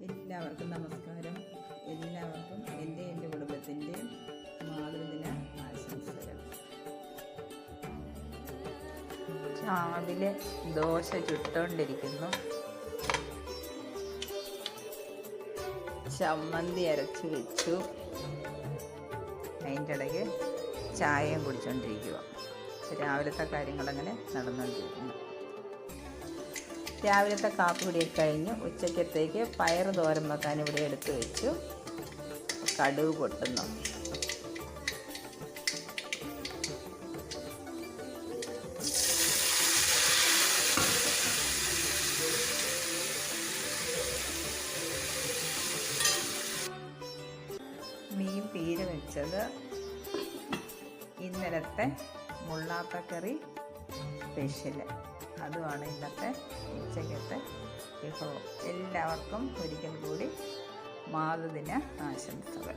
എല്ലാവർക്കും നമസ്കാരം. എല്ലാവർക്കും എൻ്റെ കുടുംബത്തിൻ്റെയും മാതൃദിന ആശംസകൾ. രാവിലെ ദോശ ചുട്ടുകൊണ്ടിരിക്കുന്നു. ചമ്മന്തി അരച്ച് വെച്ചു. അതിൻ്റെ ഇടയ്ക്ക് ചായയും കുടിച്ചുകൊണ്ടിരിക്കുക. രാവിലത്തെ കാര്യങ്ങളങ്ങനെ നടന്നുകൊണ്ടിരിക്കുന്നു. രാവിലത്തെ കാപ്പികുടിയൊക്കെ കഴിഞ്ഞ് ഉച്ചക്കത്തേക്ക് പയർ തോരൻ വെക്കാൻ ഇവിടെ എടുത്ത് വെച്ചു. കടുക് പൊട്ടുന്നു. മീൻ പീര വെച്ചത്, ഇന്നലത്തെ മുള്ളാത്തക്കറി സ്പെഷ്യൽ, അതുമാണ് ഇന്നത്തെ ഉച്ചക്കത്തെ വിഭവം. എല്ലാവർക്കും ഒരിക്കൽ കൂടി മാതൃദിന ആശംസകൾ.